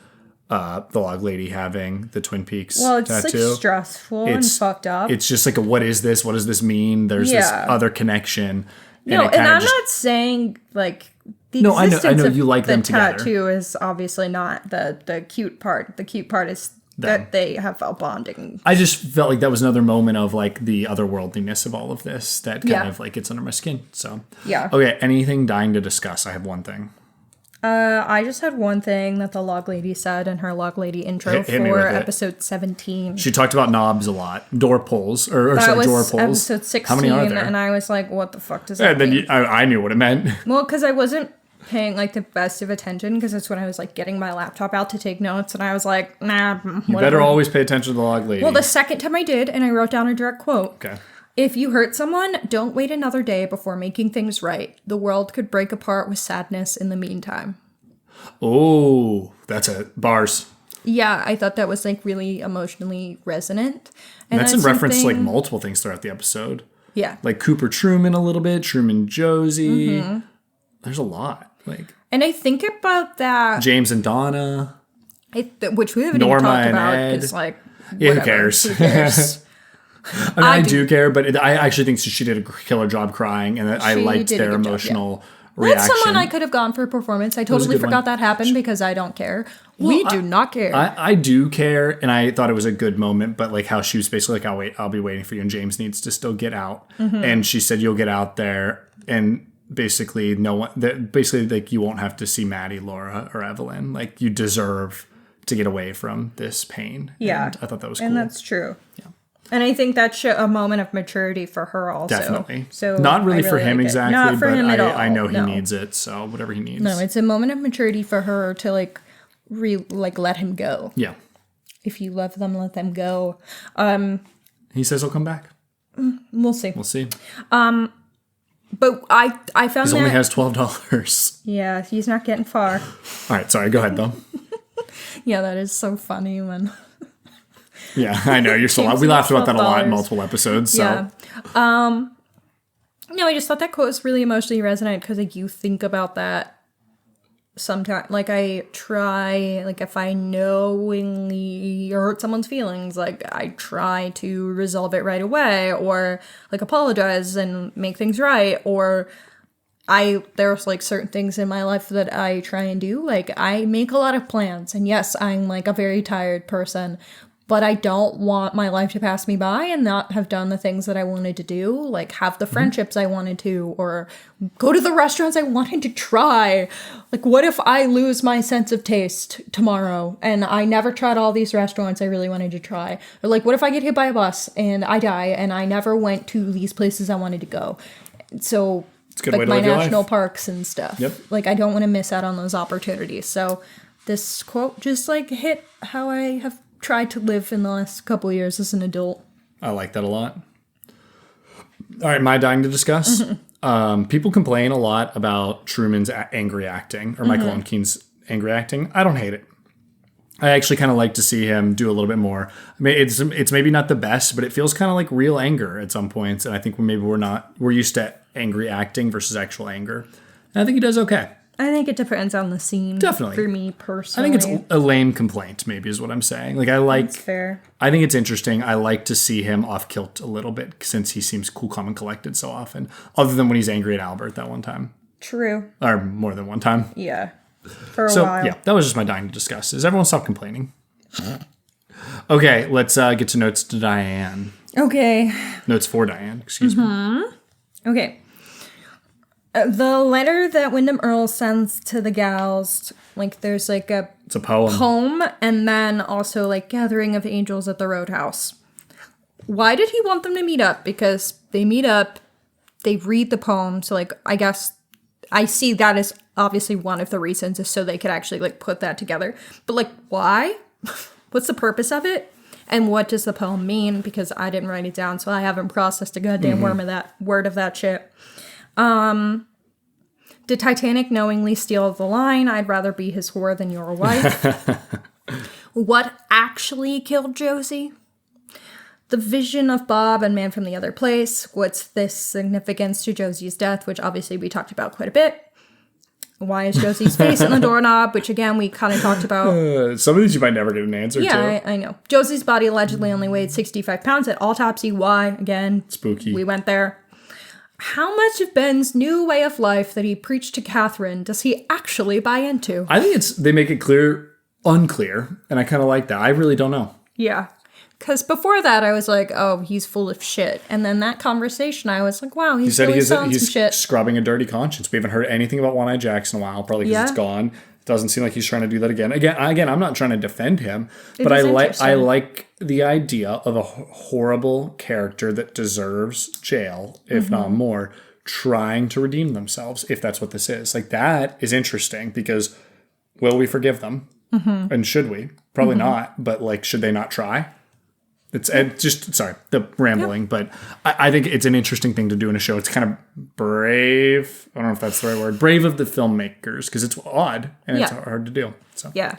the log lady having the Twin Peaks tattoo. Well, it's like stressful and fucked up. It's just like, what is this? What does this mean? There's this other connection. No, and I'm not saying like the existence I know of you like them together. The tattoo is obviously not the cute part. The cute part is that they have a bonding. I just felt like that was another moment of like the otherworldliness of all of this that kind of like gets under my skin. So yeah. Okay, anything dying to discuss? I have one thing. I just had one thing that the log lady said in her log lady intro for episode 17. She talked about knobs a lot, door pulls, or that sorry, was door pulls. Episode 16, how many are there? And I was like, "What the fuck does that mean?" And then I knew what it meant. Well, because I wasn't paying like the best of attention, because that's when I was like getting my laptop out to take notes, and I was like, "Nah, whatever." You better always pay attention to the log lady. Well, the second time I did, and I wrote down a direct quote. Okay. If you hurt someone, don't wait another day before making things right. The world could break apart with sadness in the meantime. Oh, that's a bars. Yeah, I thought that was like really emotionally resonant. And that's in reference to like something- multiple things throughout the episode. Yeah. Like Cooper Truman a little bit, Truman Josie. There's a lot. Like And I think about that, James and Donna. which we haven't Norma even talked and about Ed. because, like, Yeah, who whatever. cares? Who cares? I mean, I do care, but I actually think she did a killer job crying, and I She liked did a their good job, emotional That's reaction. someone I could have gone for a performance. I was a totally good one. forgot that happened because I don't care. We do not care. I do care, and I thought it was a good moment, but like how she was basically like, I'll be waiting for you, and James needs to still get out. And she said, you'll get out there, and basically basically like you won't have to see Maddie, Laura, or Evelyn. Like you deserve to get away from this pain. Yeah. And I thought that was cool. And that's true. Yeah. And I think that's a moment of maturity for her also. Definitely. So not really I for him like it. exactly, Not for but him at all. I know he No. needs it, so whatever he needs. No, it's a moment of maturity for her to like let him go. Yeah. If you love them, let them go. He says he'll come back. We'll see. We'll see. But I found He that only has $12. yeah, he's not getting far. All right, sorry, go ahead though. Yeah, that is so funny when Yeah, I know you're still. We laughed about that a lot in multiple episodes. So yeah. No, I just thought that quote was really emotionally resonant because like you think about that sometimes. Like I try, like if I knowingly hurt someone's feelings, like I try to resolve it right away, or like apologize and make things right, or there's like certain things in my life that I try and do. Like I make a lot of plans, and yes, I'm like a very tired person, but I don't want my life to pass me by and not have done the things that I wanted to do, like have the friendships I wanted to, or go to the restaurants I wanted to try. Like, what if I lose my sense of taste tomorrow and I never tried all these restaurants I really wanted to try? Or like, what if I get hit by a bus and I die and I never went to these places I wanted to go? So, it's a good way like to my live your national life. parks and stuff. Yep. Like, I don't want to miss out on those opportunities. So, this quote just like hit how I have tried to live in the last couple of years as an adult. I like that a lot. All right, my dying to discuss. People complain a lot about Truman's angry acting or Michael Oneke's angry acting. I don't hate it. I actually kind of like to see him do a little bit more. I mean, it's maybe not the best, but it feels kind of like real anger at some points. And I think maybe we're used to angry acting versus actual anger. And I think he does okay. I think it depends on the scene. Definitely. For me personally. I think it's a lame complaint, maybe is what I'm saying. Like That's fair. I think it's interesting. I like to see him off kilt a little bit since he seems cool, calm, and collected so often. Other than when he's angry at Albert that one time. True. Or more than one time. Yeah. For a So, while. yeah, that was just my dying to discuss. Is everyone stop complaining? Okay, let's get to notes to Diane. Okay. Notes for Diane, excuse me. Okay. The letter that Wyndham Earl sends to the gals, like there's like a It's a poem. poem and then also like gathering of angels at the roadhouse. Why did he want them to meet up? Because they meet up, they read the poem. So like, I guess I see that as obviously one of the reasons is so they could actually like put that together. But like, why? What's the purpose of it? And what does the poem mean? Because I didn't write it down, so I haven't processed a goddamn word of that shit. Did Titanic knowingly steal the line, "I'd rather be his whore than your wife"? What actually killed Josie? The vision of Bob and Man from the Other Place. What's this significance to Josie's death, which obviously we talked about quite a bit. Why is Josie's face in the doorknob, which again we kind of talked about. Some of these you might never get an answer to. Yeah, I know. Josie's body allegedly only weighed 65 pounds at autopsy. Why? Again, Spooky. we went there. How much of Ben's new way of life that he preached to Catherine does he actually buy into? I think they make it unclear, and I kind of like that. I really don't know. Yeah. Because before that, I was like, oh, he's full of shit. And then that conversation, I was like, wow, He he's said really selling some he's shit. scrubbing a dirty conscience. We haven't heard anything about One-Eye Jacks in a while, probably because Yeah. it's gone. It doesn't seem like he's trying to do that again. Again, I'm not trying to defend him, but is I interesting. like the idea of a horrible character that deserves jail, if not more, trying to redeem themselves, if that's what this is. Like, that is interesting because will we forgive them? And should we? Probably not, but like, should they not try? It's just, sorry, the rambling, but I think it's an interesting thing to do in a show. It's kind of brave. I don't know if that's the right word. Brave of the filmmakers, because it's odd and it's hard to do. So Yeah.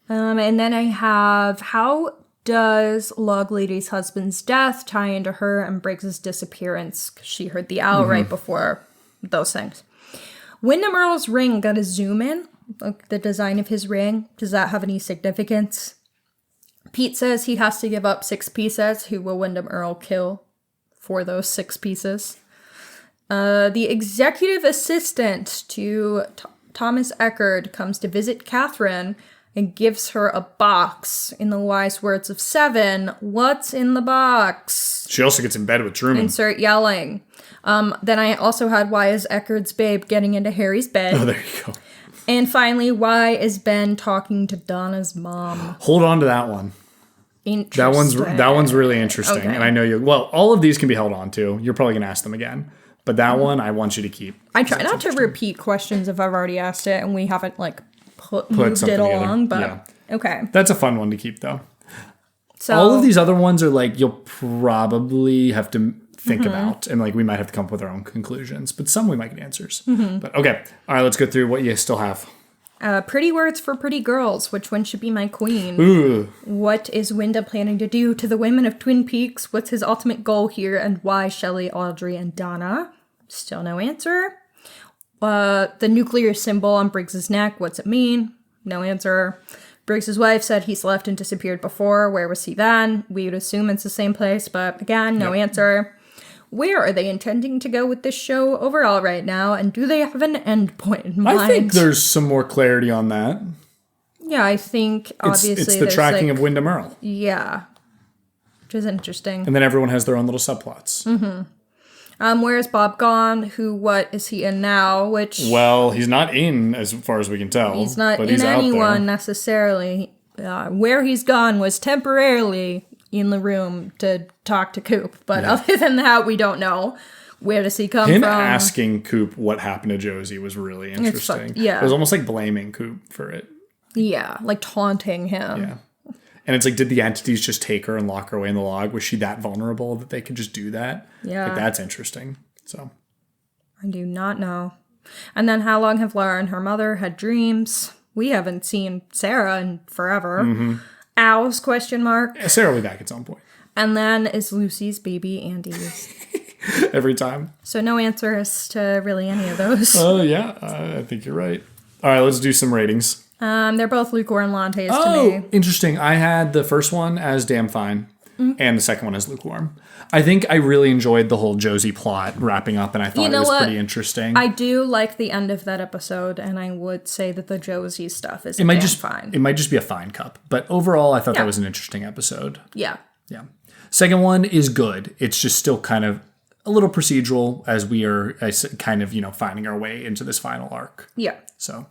And then I have, how does Log Lady's husband's death tie into her and Briggs's disappearance? 'Cause she heard the owl right before those things. Wyndham Earl's ring, got to zoom in. Like the design of his ring. Does that have any significance? Pete says he has to give up 6 pieces. Who will Wyndham Earl kill for those 6 pieces? The executive assistant to Thomas Eckerd comes to visit Catherine and gives her a box. In the wise words of Seven, what's in the box? she also gets in bed with Truman. Insert yelling. Then I also had, why is Eckerd's babe getting into Harry's bed? Oh, there you go. And finally, why is Ben talking to Donna's mom? Hold on to that one. Interesting. That one's really interesting. Okay. And I know all of these can be held on to. You're probably going to ask them again. But that one, I want you to keep. I try not to repeat questions if I've already asked it and we haven't moved something it together. along, but Yeah. okay. That's a fun one to keep, though. So All of these other ones are like, you'll probably have to think about. And like, we might have to come up with our own conclusions. But some we might get answers. But okay. All right, let's go through what you still have. Pretty words for pretty girls. Which one should be my queen? Ooh. What is Wyndham planning to do to the women of Twin Peaks? What's his ultimate goal here? And why Shelley, Audrey, and Donna? Still no answer. The nuclear symbol on Briggs's neck. What's it mean? No answer. Briggs's wife said he's left and disappeared before. Where was he then? We would assume it's the same place, but again, no answer. Where are they intending to go with this show overall right now? And do they have an end point in mind? I think there's some more clarity on that. Yeah, I think obviously it's the there's tracking like, of Wyndham Earl. Yeah. Which is interesting. And then everyone has their own little subplots. Where's Bob gone? What is he in now? Which Well, he's not in as far as we can tell. he's not but in he's out anyone there. necessarily. Where he's gone was temporarily in the room to talk to Coop. But other than that, we don't know. Where does he come Him from? asking Coop what happened to Josie was really interesting. yeah. It was almost like blaming Coop for it. Yeah, like taunting him. Yeah. And it's like, did the entities just take her and lock her away in the log? Was she that vulnerable that they could just do that? Yeah. Like, that's interesting. So I do not know. And then how long have Laura and her mother had dreams? We haven't seen Sarah in forever. Owls, question mark. Sarah will be back at some point. And then is Lucy's baby Andy's? Every time. So no answers to really any of those. Oh, yeah. I think you're right. All right, let's do some ratings. They're both lukewarm lattes to Oh, me. interesting. I had the first one as damn fine and the second one as lukewarm. I think I really enjoyed the whole Josie plot wrapping up, and I thought it was pretty interesting. I do like the end of that episode, and I would say that the Josie stuff is fine. It might just be a fine cup. But overall, I thought that was an interesting episode. Yeah. Yeah. Second one is good. It's just still kind of a little procedural as we are kind of, finding our way into this final arc. Yeah. So,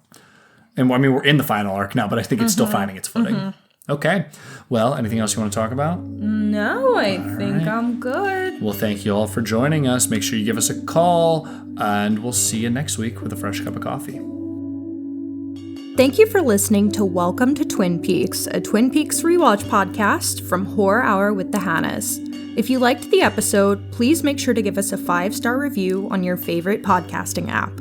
and I mean, we're in the final arc now, but I think it's still finding its footing. Okay. Well, anything else you want to talk about? No, I think I'm good. Well, thank you all for joining us. Make sure you give us a call, and we'll see you next week with a fresh cup of coffee. Thank you for listening to Welcome to Twin Peaks, a Twin Peaks rewatch podcast from Horror Hour with the Hannas. If you liked the episode, please make sure to give us a 5-star review on your favorite podcasting app.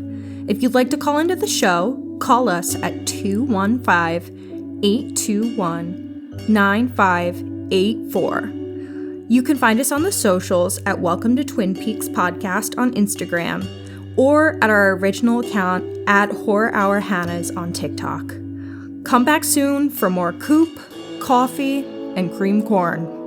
If you'd like to call into the show, call us at 215-821-9584. You can find us on the socials at Welcome to Twin Peaks Podcast on Instagram, or at our original account at Horror Hour Hannas on TikTok. Come back soon for more Coop, coffee, and cream corn.